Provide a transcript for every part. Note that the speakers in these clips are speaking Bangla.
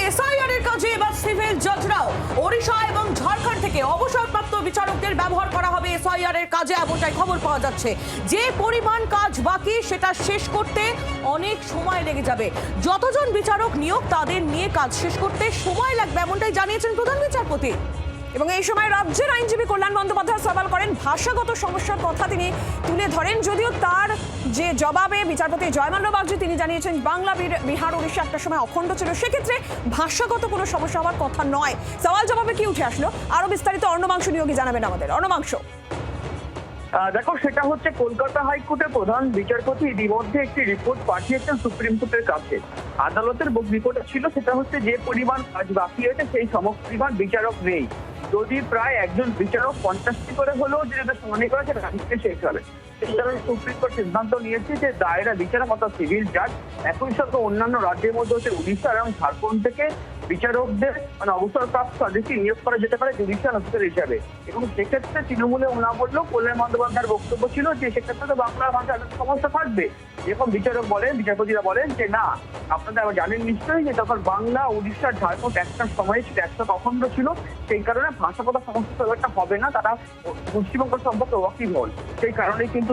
এসআইআর এর কাজে এবার সিভিল জজরাও ওড়িশা এবং ঝাড়খণ্ড থেকে অবসরপ্রাপ্ত বিচারকদের ব্যবহার করা হবে এসআইআর এর কাজে, এমনটাই খবর পাওয়া যাচ্ছে। যে পরিমাণ কাজ বাকি সেটা শেষ করতে অনেক সময় লেগে যাবে। যতজন বিচারক নিয়োগ তাদের নিয়ে কাজ শেষ করতে সময় লাগবে, এমনটাই জানিয়েছেন প্রধান বিচারপতি। এবং এই সময় রাজ্যের আইনজীবী কল্যাণ বন্দ্যোপাধ্যায় সওয়াল করেন, ভাষাগত সমস্যার কথা তিনি তুলে ধরেন। যদিও তার যে জবাবে বিচারপতি জয়মাল্য বাগচি তিনি জানিয়েছেন বাংলা, বিহার, উড়িষ্যা একটা সময় অখণ্ড ছিল, সেক্ষেত্রে ভাষাগত কোনো সমস্যা হওয়ার কথা নয়। সওয়াল জবাবে কি উঠে আসলো, আরো বিস্তারিত অর্ণবাংশ নিয়োগী জানাবেন আমাদের। অর্ণবাংশ, দেখো, সেটা হচ্ছে কলকাতা হাইকোর্টের প্রধান বিচারপতি ইতিমধ্যে একটি রিপোর্ট পাঠিয়েছেন সুপ্রিম কোর্টের কাছে। আদালতের রিপোর্টে ছিল সেটা হচ্ছে যে পরিমাণ কাজ বাকি আছে সেই সমপরিমাণ বিচারক নেই। যদি প্রায় একজন বিচারক 50টি করে হলেও যেটা শুনানি করা সেটা রাজ্যে শেষ হবে। সেই কারণে সুপ্রিম কোর্ট সিদ্ধান্ত নিয়েছে যে দায়রা বিচারক অর্থাৎ সিভিল জাজ একই সঙ্গে অন্যান্য রাজ্যের মধ্যে হচ্ছে উড়িষ্যা এবং ঝাড়খণ্ড থেকে বিচারকদের অবসরপ্রাপ্ত আদেশে নিয়োগ করা যেতে পারে জুডিশিয়াল অফিসার হিসাবে। এবং সেক্ষেত্রে তৃণমূলে ওনা বললেও কল্যাণ বন্দ্যোপাধ্যায়ের বক্তব্য ছিল যে সেক্ষেত্রে তো বাংলা ভাষার সমস্যা থাকবে। এরকম বিচারপতিরা বলেন যে না, আপনারা জানেন নিশ্চয়ই যে তখন বাংলা, উড়িষ্যা, ঝাড়খণ্ড একটা সময় ছিল, একটা অখণ্ড ছিল, সেই কারণে ভাষাগত সমস্যা একটা হবে না, তারা পশ্চিমবঙ্গ সম্পর্কে ওয়াকিবহল। সেই কারণেই কিন্তু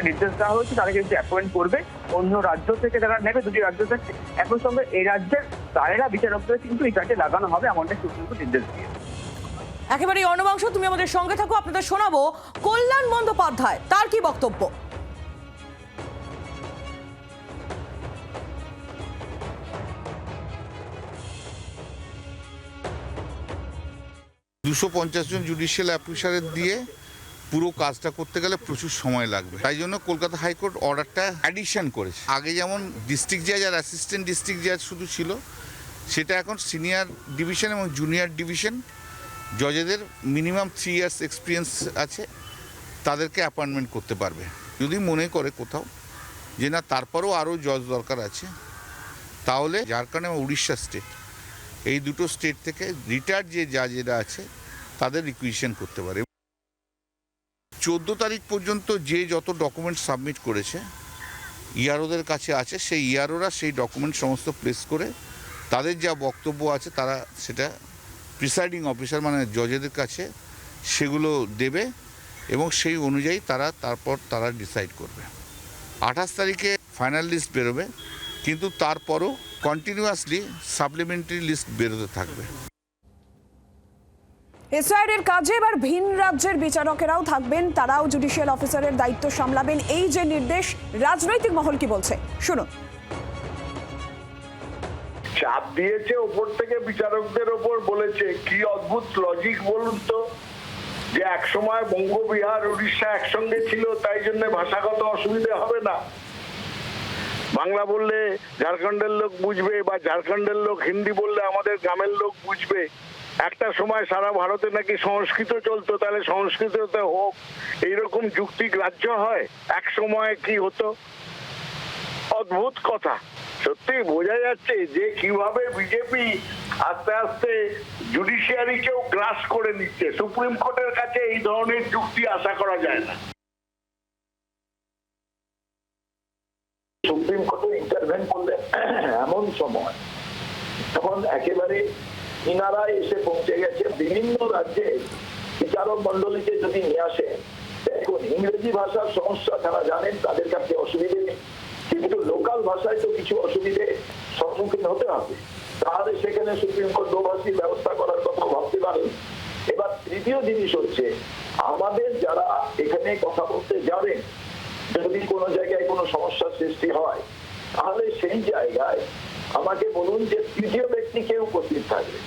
নির্দেশ দেওয়া হয়েছে তারা কিন্তু অ্যাপয়েন্ট করবে, অন্য রাজ্য থেকে তারা নেবে, দুটি রাজ্য থেকে। একই সঙ্গে এই রাজ্যের দায়রা বিচারকদের কিন্তু এই কাজে লাগানো হবে, এমনটাই সুপ্রিম কোর্ট নির্দেশ দিয়ে। একেবারে অর্ণবাংশ, তুমি আমাদের সঙ্গে থাকো, আপনাদের শোনাবো কল্যাণ বন্দ্যোপাধ্যায় তার কি বক্তব্য। 250 জন জুডিশিয়াল অফিসারের দিয়ে পুরো কাজটা করতে গেলে প্রচুর সময় লাগবে। তাই জন্য কলকাতা হাইকোর্ট অর্ডারটা অ্যাডিশন করেছে। আগে যেমন ডিস্ট্রিক্ট জাজ আর অ্যাসিস্ট্যান্ট ডিস্ট্রিক্ট জাজ শুধু ছিল, সেটা এখন সিনিয়র ডিভিশন এবং জুনিয়র ডিভিশন জজেদের মিনিমাম 3 ইয়ার্স এক্সপিরিয়েন্স আছে, তাদেরকে অ্যাপয়েন্টমেন্ট করতে পারবে। যদি মনে করে কোথাও যে না তারপরেও আরও জজ দরকার আছে, তাহলে ঝাড়খণ্ড এবং উড়িষ্যা স্টেট, এই দুটো স্টেট থেকে রিটায়ার্ড যে জাজেরা আছে তাদের রিকুইজিশন করতে পারে। 14 তারিখ পর্যন্ত যে যত ডকুমেন্ট সাবমিট করেছে ইআরওদের কাছে আছে, সেই ইআরওরা সেই ডকুমেন্ট সমস্ত প্লেস করে তাদের যা বক্তব্য আছে তারা সেটা প্রিসাইডিং অফিসার মানে জজেদের কাছে সেগুলো দেবে এবং সেই অনুযায়ী তারপর তারা ডিসাইড করবে। 28 তারিখে ফাইনাল লিস্ট বেরোবে, কিন্তু তারপরও কন্টিনিউয়াসলি সাপ্লিমেন্টারি লিস্ট বেরোতে থাকবে। এসআইআর এর কাজে এবার ভিন রাজ্যের বিচারকেরাও থাকবেন, তারাও জুডিশিয়াল অফিসারের দায়িত্ব সামলাবেন। এই যে নির্দেশ, রাজনৈতিক মহল কি বলছে শুনুন। চাপ দিয়েছে ওপর থেকে বিচারকদের ওপর, বলেছে কি অদ্ভুত লজিক বলুন তো, যে এক সময় বঙ্গ, বিহার, উড়িষ্যা একসঙ্গে ছিল তাই জন্য ভাষাগত অসুবিধা হবে না, বাংলা বললে ঝাড়খণ্ডের লোক বুঝবে বা ঝাড়খণ্ডের লোক হিন্দি বললে আমাদের গ্রামের লোক বুঝবে। একটা সময় সারা ভারতে নাকি সংস্কৃত চলতো, তাহলে সংস্কৃততে হোক, এইরকম যুক্তি গ্রাহ্য হয়? এক সময় কি হতো? অদ্ভুত কথা। সত্যি বোঝা যাচ্ছে যে কিভাবে বিজেপি আস্তে আস্তে জুডিশিয়ারিকেও গ্রাস করে নিচ্ছে। সুপ্রিম কোর্টের কাছে এই ধরনের যুক্তি আশা করা যায় না। সুপ্রিম কোর্টে ইন্টারভেন করলে এমন সময় তখন একেবারে কিনারায় এসে পৌঁছে গেছে। বিভিন্ন রাজ্যে বিচারক মন্ডলীকে যদি নিয়ে আসে, দেখুন ইংরেজি ভাষার সমস্যা তারা জানেন, তাদের কাছে অসুবিধে নেই, কিন্তু লোকাল ভাষায় তো কিছু অসুবিধে সম্মুখীন হতে হবে, তাহলে সেখানে সুপ্রিম কোর্ট দোভাষী ব্যবস্থা করার কথা ভাবতে পারেন। এবার তৃতীয় জিনিস হচ্ছে, আমাদের যারা এখানে কথা বলতে যাবেন, যদি কোনো জায়গায় কোনো সমস্যার সৃষ্টি হয়, তাহলে সেই জায়গায় আমাকে বলুন যে তৃতীয় ব্যক্তি কে উপস্থিত থাকবে।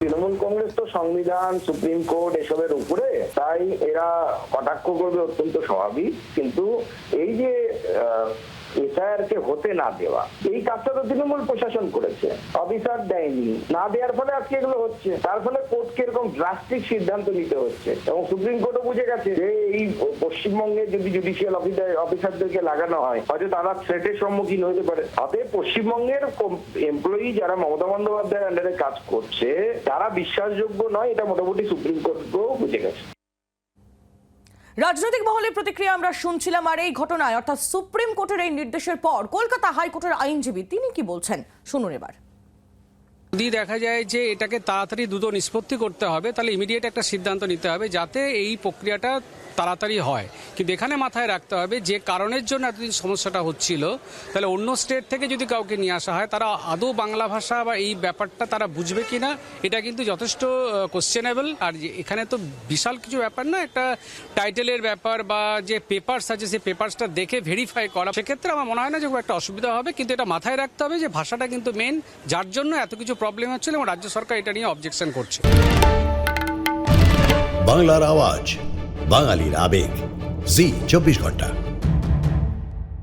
তৃণমূল কংগ্রেস তো সংবিধান, সুপ্রিম কোর্ট এসবের উপরে, তাই এরা কটাক্ষ করবে অত্যন্ত স্বাভাবিক। কিন্তু এই যে এসআইআর কে হতে না দেওয়া, এই কাজটা তো তৃণমূল প্রশাসন করেছে, অফিসার দেয়নি, না দেওয়ার ফলে আজকে এগুলো হচ্ছে। তার ফলে কোর্টকে এরকম ড্রাস্টিক সিদ্ধান্ত নিতে হচ্ছে এবং সুপ্রিম কোর্টও বুঝে গেছে যে এই পশ্চিমবঙ্গে যদি জুডিশিয়াল অফিসারদেরকে লাগানো হয় হয়তো তারা থ্রেটের সম্মুখীন হতে পারে। অতএব পশ্চিমবঙ্গের এমপ্লয়ি যারা মমতা বন্দ্যোপাধ্যায়ের আন্ডারে কাজ করছে তারা বিশ্বাসযোগ্য নয়, এটা মোটামুটি সুপ্রিম কোর্টও বুঝে গেছে। রাজনৈতিক মহলের প্রতিক্রিয়া আমরা শুনছিলাম, আর এই ঘটনায় অর্থাৎ সুপ্রিম কোর্টের এই নির্দেশের পর কলকাতা হাইকোর্টের আইনজীবী তিনি কি বলছেন শুনুন এবার। যদি দেখা যায় যে এটাকে তাড়াতাড়ি দ্রুত নিষ্পত্তি করতে হবে, তাহলে ইমিডিয়েট একটা সিদ্ধান্ত নিতে হবে যাতে এই প্রক্রিয়াটা তাড়াতাড়ি হয়। কিন্তু এখানে মাথায় রাখতে হবে যে কারণের জন্য এতদিন সমস্যাটা হচ্ছিল, তাহলে অন্য স্টেট থেকে যদি কাউকে নিয়ে আসা হয় তারা আদৌ বাংলা ভাষা বা এই ব্যাপারটা তারা বুঝবে কিনা, এটা কিন্তু যথেষ্ট কোশ্চেনেবল। আর এখানে তো বিশাল কিছু ব্যাপার না, একটা টাইটেলের ব্যাপার বা যে পেপারস আছে সেই পেপারসটা দেখে ভেরিফাই করা, সেক্ষেত্রে আমার মনে হয় না যে খুব একটা অসুবিধা হবে। কিন্তু এটা মাথায় রাখতে হবে যে ভাষাটা কিন্তু মেন, যার জন্য এত কিছু প্রবলেম হচ্ছিল এবং রাজ্য সরকার এটা নিয়ে অবজেকশন করছে। বাংলার আওয়াজ, বাঙালির আবেগ, জি 24 ঘন্টা।